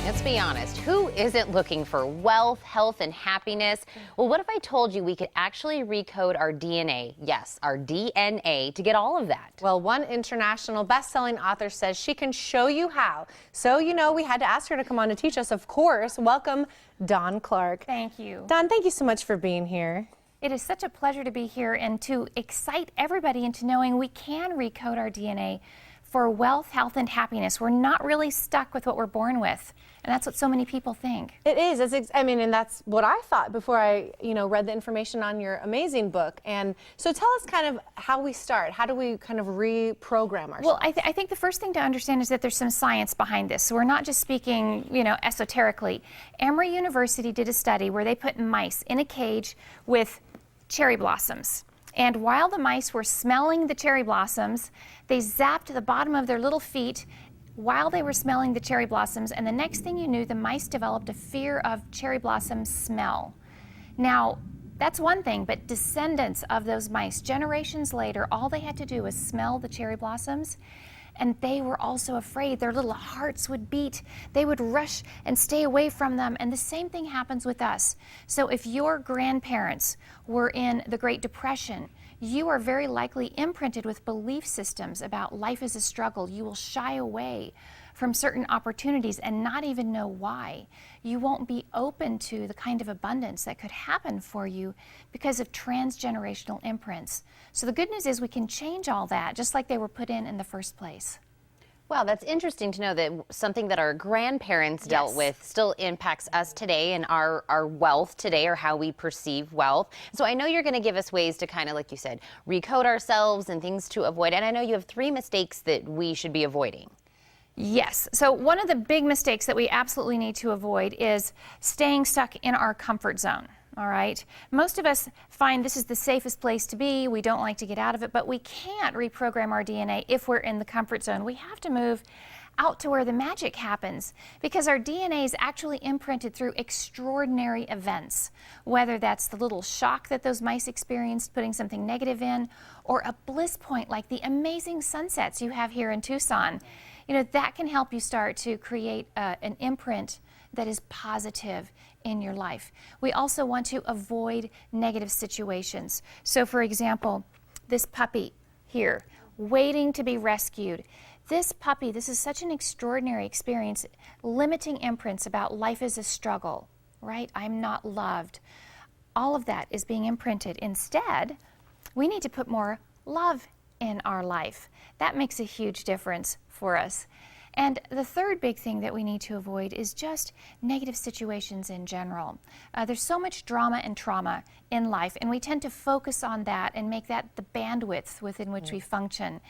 Let's be honest, who isn't looking for wealth, health, and happiness? Well, what if I told you we could actually recode our DNA? Yes, our DNA to get all of that. Well, one international best-selling author says she can show you how. So, we had to ask her to come on to teach us, of course. Welcome, Dawn Clark. Thank you. Dawn, thank you so much for being here. It is such a pleasure to be here and to excite everybody into knowing we can recode our DNA for wealth, health, and happiness. We're not really stuck with what we're born with, and that's what so many people think. It is. And that's what I thought before I, read the information on your amazing book. And so tell us kind of how we start. How do we kind of reprogram ourselves? Well, I think the first thing to understand is that there's some science behind this. So we're not just speaking, esoterically. Emory University did a study where they put mice in a cage with cherry blossoms. And while the mice were smelling the cherry blossoms, they zapped the bottom of their little feet while they were smelling the cherry blossoms, and the next thing you knew, the mice developed a fear of cherry blossom smell. Now, that's one thing, but descendants of those mice, generations later, all they had to do was smell the cherry blossoms, and they were also afraid. Their little hearts would beat. They would rush and stay away from them, and the same thing happens with us. So if your grandparents were in the Great Depression, you are very likely imprinted with belief systems about life as a struggle. You will shy away from certain opportunities and not even know why. You won't be open to the kind of abundance that could happen for you because of transgenerational imprints. So the good news is we can change all that, just like they were put in the first place. Wow, that's interesting to know that something that our grandparents dealt with still impacts us today and our wealth today, or how we perceive wealth. So I know you're going to give us ways to kind of, like you said, recode ourselves and things to avoid. And I know you have 3 mistakes that we should be avoiding. Yes. So one of the big mistakes that we absolutely need to avoid is staying stuck in our comfort zone. All right. Most of us find this is the safest place to be. We don't like to get out of it, but we can't reprogram our DNA if we're in the comfort zone. We have to move out to where the magic happens, because our DNA is actually imprinted through extraordinary events, whether that's the little shock that those mice experienced putting something negative in, or a bliss point like the amazing sunsets you have here in Tucson. That can help you start to create an imprint that is positive in your life. We also want to avoid negative situations. So for example, this puppy here, waiting to be rescued. This puppy, this is such an extraordinary experience, limiting imprints about life as a struggle, right? I'm not loved. All of that is being imprinted. Instead, we need to put more love in our life. That makes a huge difference for us. And the third big thing that we need to avoid is just negative situations in general. There's so much drama and trauma in life, and we tend to focus on that and make that the bandwidth within which we function.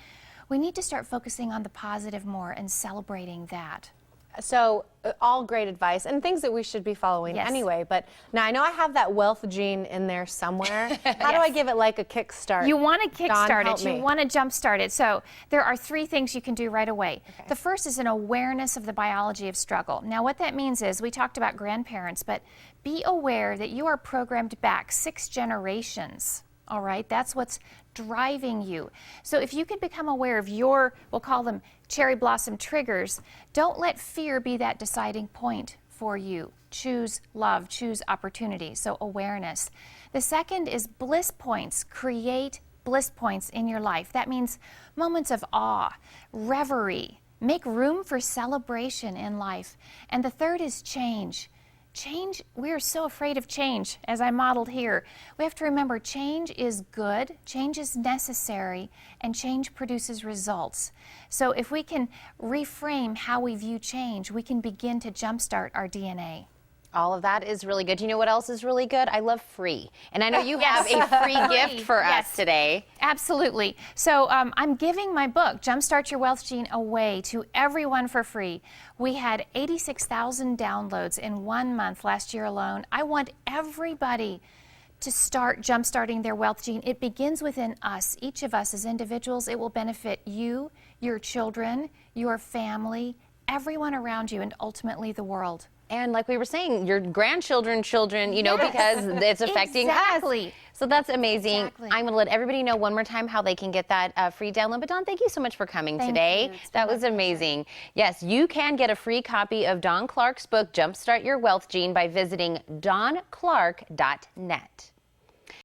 We need to start focusing on the positive more and celebrating that. So all great advice and things that we should be following anyway. But now I know I have that wealth gene in there somewhere. How do I give it like a kickstart? You want to kickstart it. You want to jumpstart it. So there are 3 things you can do right away. Okay. The first is an awareness of the biology of struggle. Now what that means is, we talked about grandparents, but be aware that you are programmed back 6 generations. All right, that's what's driving you. So if you can become aware of your, we'll call them cherry blossom triggers, don't let fear be that deciding point for you. Choose love, choose opportunity, so awareness. The second is bliss points. Create bliss points in your life. That means moments of awe, reverie. Make room for celebration in life. And the third is change. Change, we are so afraid of change, as I modeled here. We have to remember change is good, change is necessary, and change produces results. So if we can reframe how we view change, we can begin to jumpstart our DNA. All of that is really good. You know what else is really good? I love free. And I know you have a free gift for us today. Absolutely. So I'm giving my book, Jumpstart Your Wealth Gene, away to everyone for free. We had 86,000 downloads in 1 month last year alone. I want everybody to start jumpstarting their wealth gene. It begins within us, each of us as individuals. It will benefit you, your children, your family, everyone around you and ultimately the world. And like we were saying, your grandchildren, children, you know, because it's affecting Exactly. us. So that's amazing. Exactly. I'm going to let everybody know one more time how they can get that free download. But Dawn, thank you so much for coming today. That was amazing. Yes, you can get a free copy of Dawn Clark's book, Jumpstart Your Wealth Gene, by visiting dawnclark.net.